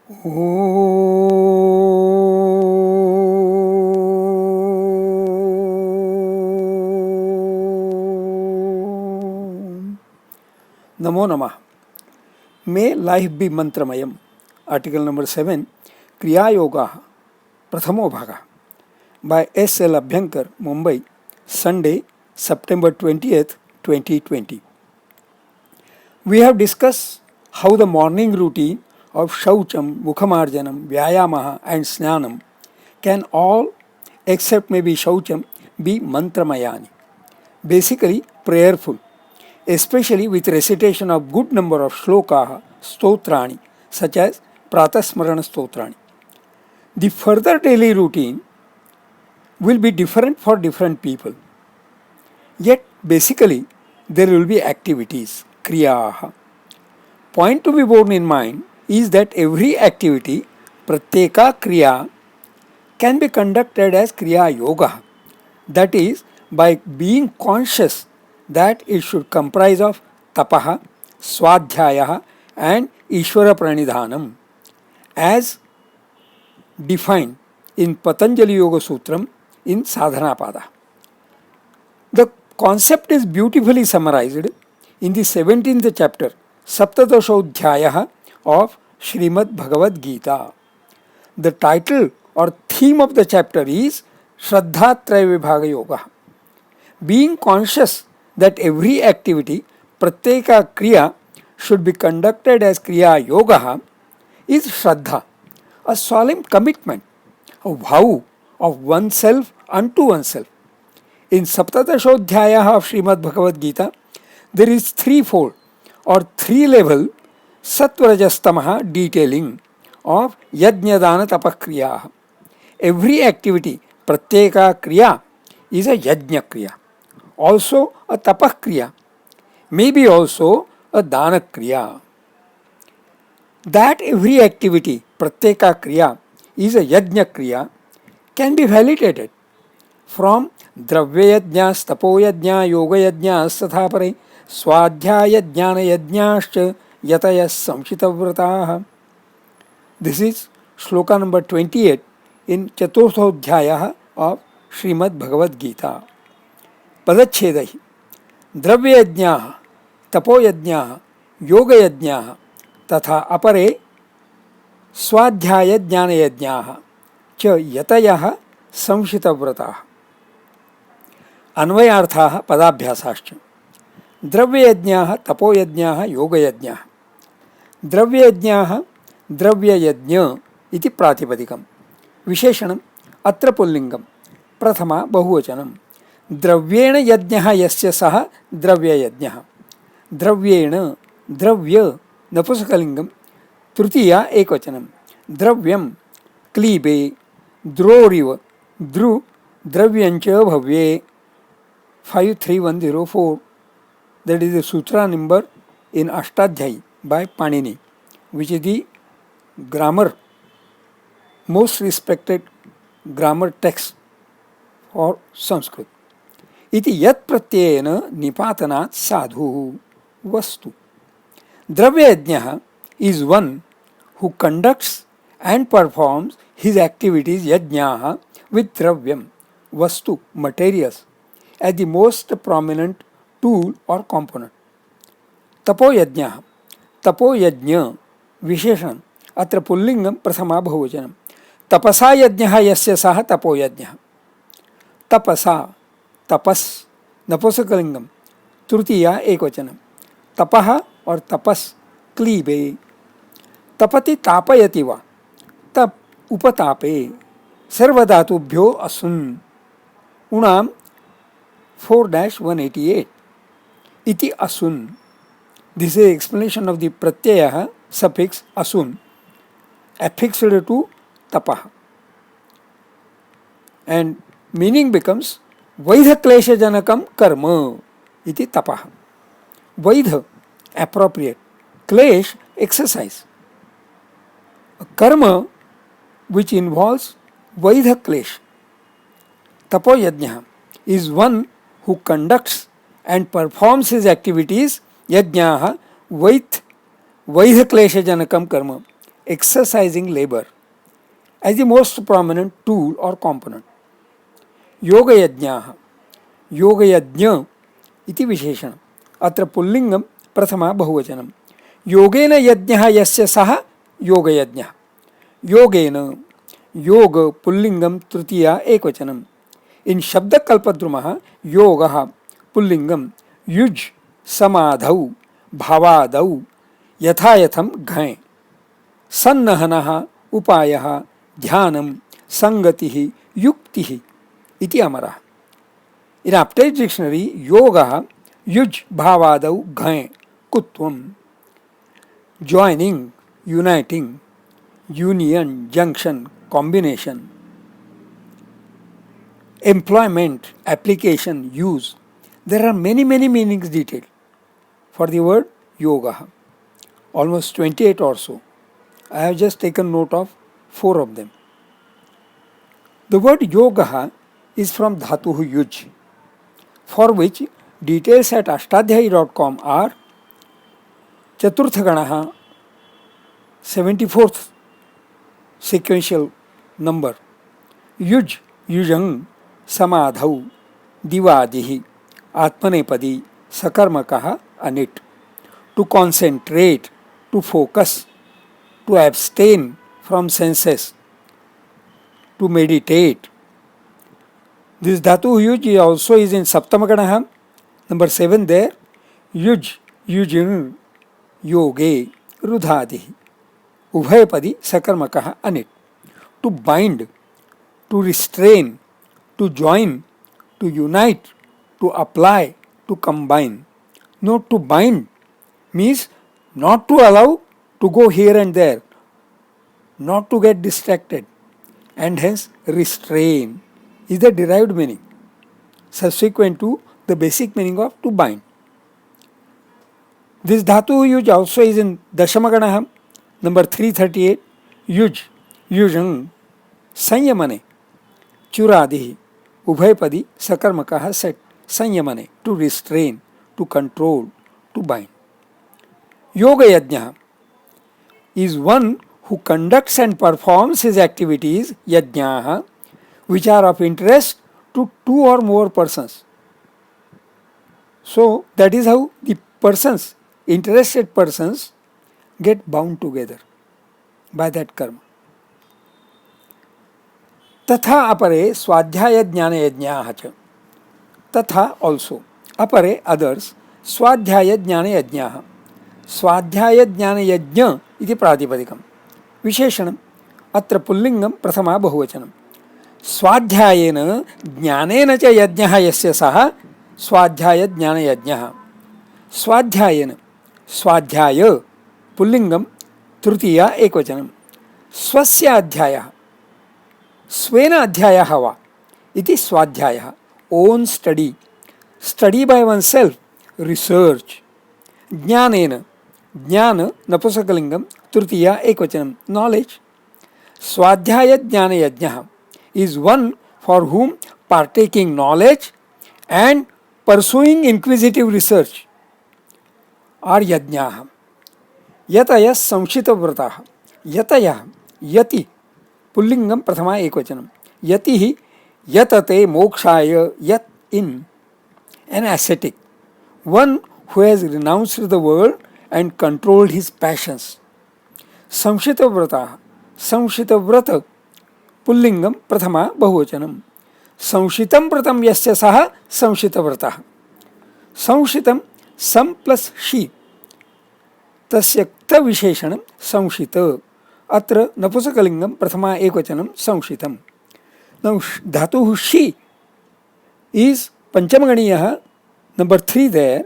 नमो नमः. May life be mantramayam. Article number 7, Kriya Yoga, Prathamo Bhaga, by S. L. Abhyankar, Mumbai, Sunday, September 20th, 2020. We have discussed how the morning routine of Shaucham, Mukhamarjanam, Vyayamaha and Snanam can all, except maybe Shaucham, be mantramayani, basically prayerful, especially with recitation of good number of shlokaha, stotrani, such as Pratasmarana stotrani. The further daily routine will be different for different people. Yet basically there will be activities, kriyaha. Point to be borne in mind is that every activity, pratyeka kriya, can be conducted as kriya yoga. That is, by being conscious that it should comprise of tapaha, swadhyaya and ishvara pranidhanam, as defined in Patanjali Yoga Sutram in Sadhanapada. The concept is beautifully summarized in the 17th chapter, Saptadashodhyaya of Srimad Bhagavad Gita. The title or theme of the chapter is Shraddha Traya Vibhaga Yoga. Being conscious that every activity, pratyeka kriya, should be conducted as kriya yoga is Shraddha, a solemn commitment, a vow of oneself unto oneself. In Saptadashodhyaya of Srimad Bhagavad Gita, there is threefold or three-level Satvarajastamaha detailing of Yajnadana Tapakriya. Every activity, pratyeka kriya, is a Yajna kriya, also a Tapakriya, maybe also a Dana kriya. That every activity, pratyeka kriya, is a Yajna kriya can be validated from Dravya Yajnas, Tapo Yajna, Yoga Yajnas, Tathapare, Swadhyaya Jnana Yajnascha Yatayas Samshitavrataha. This is shloka number 28 in Chaturthodhyaya of Srimad Bhagavad Gita. Padachedai Dravya Yajna, Tapo Yajna, Yoga Yajna, Tatha Apare Swadhyaya Jnana Yajna Cha Yatayah Samshitavrataha. अन्वयार्थाः पदाभ्यासाश्च. द्रव्ययज्ञाः, तपोयज्ञाः, योगयज्ञाः. द्रव्ययज्ञाः द्रव्ययज्ञ इति प्रातिपदिकम्. विशेषणम् अत्र पुल्लिङ्गम्. प्रथमा बहुवचनम्. द्रव्येण यज्ञः यस्य सः द्रव्ययज्ञः. द्रव्येण द्रव्य नपुंसकलिङ्गम्. तृतीया एकवचनम्. द्रव्यं क्लीबे द्रोरिव द्रु द्रव्यञ्च भव्ये. 53104, that is the sutra number in Ashtadhyayi by Panini, which is the grammar, most respected grammar text for Sanskrit. Iti yat pratyena nipatanat sadhu vastu. Dravya yajna is one who conducts and performs his activities yajnaha with dravyam, vastu, materials, as the most prominent tool or component. Tapo yajna, tapo yajna, visheshan, atra pullingam prathama bahuvachanam. Tapasa yajna yasya saha tapo yajna. Tapasa, tapas, napusakalingam. Trutiya ekvachanam. Tapaha or tapas, klibe. Tapati tapayati va. Tap upatape. Sarvadhatubhyo asun. Unam 4-188. Iti asun. This is explanation of the pratyaya suffix asun affixed to tapah. And meaning becomes vaidha klesha janakam karma. Iti tapah. Vaidha, appropriate. Klesh, exercise. A karma which involves vaidha klesh. Tapo yajna is one who conducts and performs his activities yajnaha vaidha klesha janakam karma, exercising labor as the most prominent tool or component. Yoga Yajnaha, Yoga Yajna इति विशेषणम्. अत्र पुल्लिङ्गं प्रथमा बहुवचनं. योगेन यज्ञः यस्य सः योगयज्ञः. योगेन, योग पुल्लिङ्गं तृतीया एकवचनम्. इन शब्दकल्पद्रुमः योगः पुल्लिङ्गं युज् समाधौ भावादौ यथायथं घञ्. सन्नहनः उपायः ध्यानं संगतिः युक्तिः इति अमरः. In Aptech dictionary, yoga yuj bhavadau ghai kutvam, joining, uniting, union, junction, combination, employment, application, use. There are many meanings detailed for the word yoga, almost 28 or so. I have just taken note of 4 of them. The word yoga is from dhatuhu yuj, for which details at ashtadhyayi.com are Chaturtha Ganaha, 74th sequential number, Yuj, Yujang, Samadhau, Divadihi, Atmanepadi, Sakarmakaha, Anit. To concentrate, to focus, to abstain from senses, to meditate. This dhatu yuj also is in Saptamaganaha, number 7 there. Yuj, yujin, yoge, rudhadihi. Ubhayapadi, sakarmakaha, anit. To bind, to restrain, to join, to unite, to apply, to combine. Not to bind means not to allow to go here and there, not to get distracted, and hence restrain is the derived meaning, subsequent to the basic meaning of to bind. This dhatu yuj also is in Dashamaganaha, number 338, yuj, yujang, sanyamane, churadihi, ubhayapadi, sakarmakaha, set, sanyamane, to restrain, to control, to bind. Yoga Yajna is one who conducts and performs his activities, yajnaha, which are of interest to 2 or more persons. So that is how the persons, interested persons, get bound together by that karma. Tatha apare swadhyaya jnana yajnaha cha. Tatha also, apare others, swadhyaya jnana yajnaha. Swadhyaya jnana yajna iti pratipadikam. Visheshanam, atra pullingam prathama bahuvachanam. स्वाध्यायेन ज्ञानेन च यज्ञः यस्य सः स्वाध्याय ज्ञान यज्ञः. स्वाध्यायेन, स्वाध्याय पुल्लिंगम तृतीया एकवचनम. स्वस्य अध्यायः, स्वेन अध्यायः वा इति स्वाध्यायः. Own study, study by oneself, research. ज्ञानेन, ज्ञान नपुंसकलिंगम तृतीया एकवचनम, नॉलेज. स्वाध्याय ज्ञान यज्ञः is one for whom partaking knowledge and pursuing inquisitive research are yajnaha. Yataya samshita vrataha. Yataya, yati, pullingam prathama ekvachanam. Yatihi, yatate mokshaya, yat in, an ascetic, one who has renounced the world and controlled his passions. Samshita vrataha, samshita vrata, पुल्लिंगम प्रथमा बहुवचनम. संशितम व्रतम यस्य सः संशितव्रतः. संशितम सम plus she, तस्य क्त विशेषणं संशित. अत्र नपुंसकलिंगम प्रथमा एकवचनं संशितम. Now धातुः she is पंचमगणीयः, number 3 there.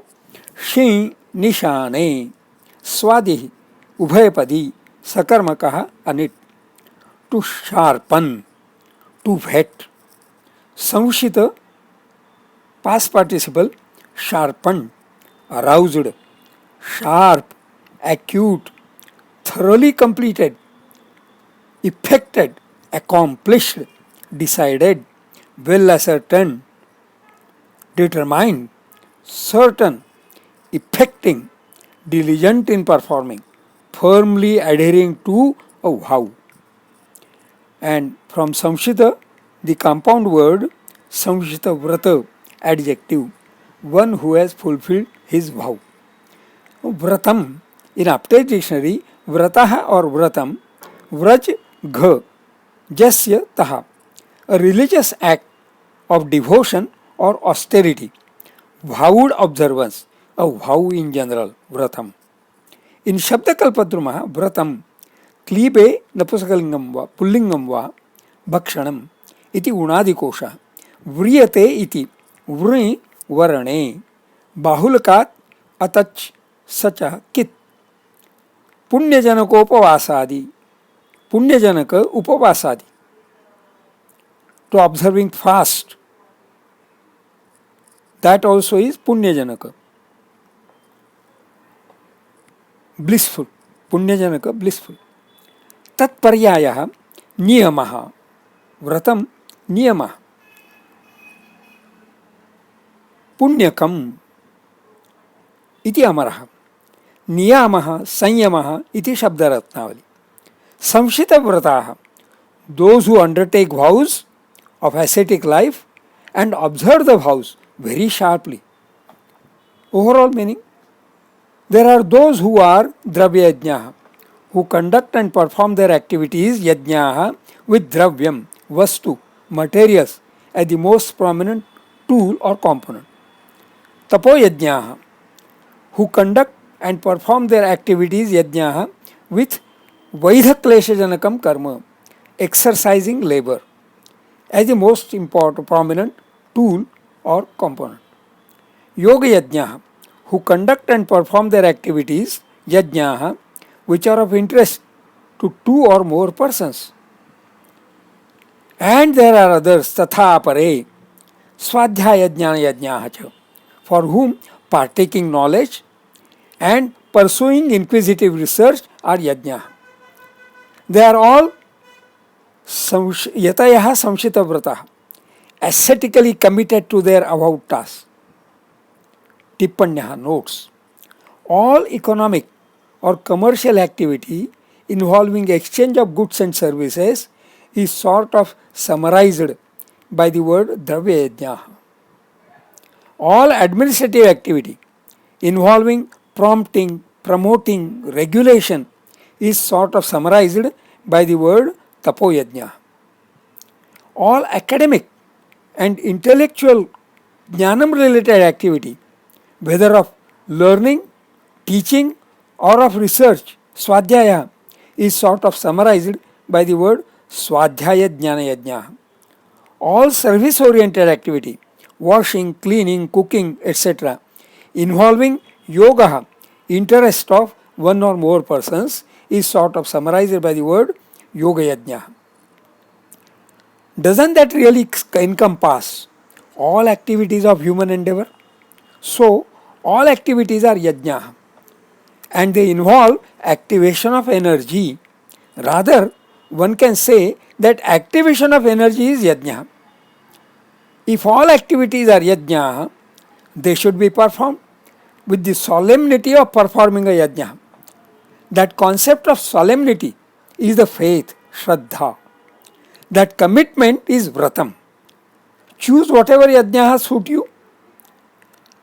She निशाने, स्वादिः उभयपदी, सकर्मकः अनिट. To sharpen, to whet. Samshita, past participle, sharpened, aroused, sharp, acute, thoroughly completed, effected, accomplished, decided, well ascertained, determined, certain, effecting, diligent in performing, firmly adhering to a vow. And from Samshita, the compound word Samshita Vrata, adjective, one who has fulfilled his vow. Vratam, in Aptech dictionary, Vrataha or Vratam, Vraj Gha, Jasya Taha, a religious act of devotion or austerity, vowed observance, a vow in general, Vratam. In Shabdakalpadruma, Vratam, क्लीबे नपुंसकलिंगम वा पुल्लिंगम वा भक्षणम इति उणादिकोश व्रियते इति वृणि वर्णे बाहुलकात् अतच सच कित पुण्यजनकोपवासादि पुण्यजनक उपवासादि to observing fast, that also is punyajanaka, blissful, punyajanaka blissful. तत्पर्यायः नियमः, व्रतं नियमः, पुण्यकम् इति अमरः, नियामः संयमः इति शब्दरत्नावली. संशितव्रताः, those who undertake vows of ascetic life and observe the vows very sharply. Overall meaning, there are those who are dravyajnaha, who conduct and perform their activities yajnaha with dravyam, vastu, materials as the most prominent tool or component. Tapo yajnaha, who conduct and perform their activities yajnaha with vaidha kleshajanakam karma, exercising labor, as the most important prominent tool or component. Yoga yajnaha, who conduct and perform their activities yajnaha which are of interest to two or more persons. And there are others, tatha apare, swadhyaya jnana yajnaha cha, for whom partaking knowledge and pursuing inquisitive research are yajnaha. They are all yatayaha samshita vrataha, ascetically committed to their avowed task. Tippanyaha notes, all economic or commercial activity involving exchange of goods and services is sort of summarized by the word dravya yajnaha. All administrative activity involving prompting, promoting, regulation is sort of summarized by the word tapo yajnaha. All academic and intellectual jnanam related activity, whether of learning, teaching or of research, swadhyaya, is sort of summarized by the word swadhyaya jnana yajnaha. All service oriented activity, washing, cleaning, cooking, etc., involving yoga, interest of one or more persons, is sort of summarized by the word yoga yajnaha. Doesn't that really encompass all activities of human endeavor? So, all activities are yajnaha, and they involve activation of energy. Rather, one can say that activation of energy is yajnaha. If all activities are yajnaha, they should be performed with the solemnity of performing a yajnaha. That concept of solemnity is the faith, shraddha. That commitment is vratam. Choose whatever yajnaha suit you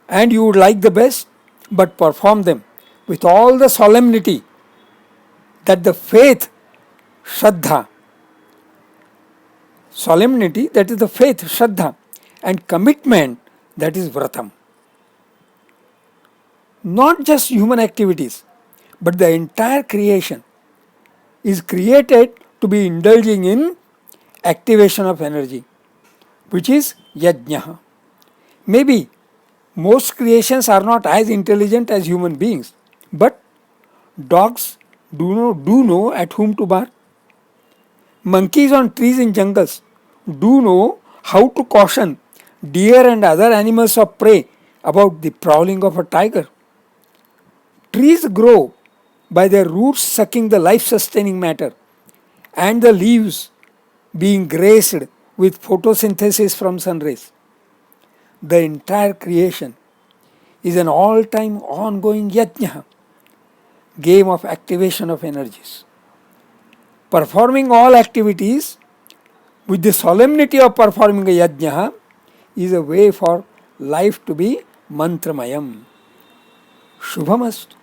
and you would like the best, but perform them with all the solemnity that the faith, shraddha, solemnity, that is the faith, shraddha, and commitment, that is vratam. Not just human activities, but the entire creation is created to be indulging in activation of energy, which is yajnaha. Maybe most creations are not as intelligent as human beings, but dogs do know at whom to bark. Monkeys on trees in jungles do know how to caution deer and other animals of prey about the prowling of a tiger. Trees grow by their roots sucking the life-sustaining matter and the leaves being graced with photosynthesis from sun rays. The entire creation is an all-time ongoing yajna, game of activation of energies. performing all activities with the solemnity of performing a yajna is a way for life to be mantramayam. Shubhamastu.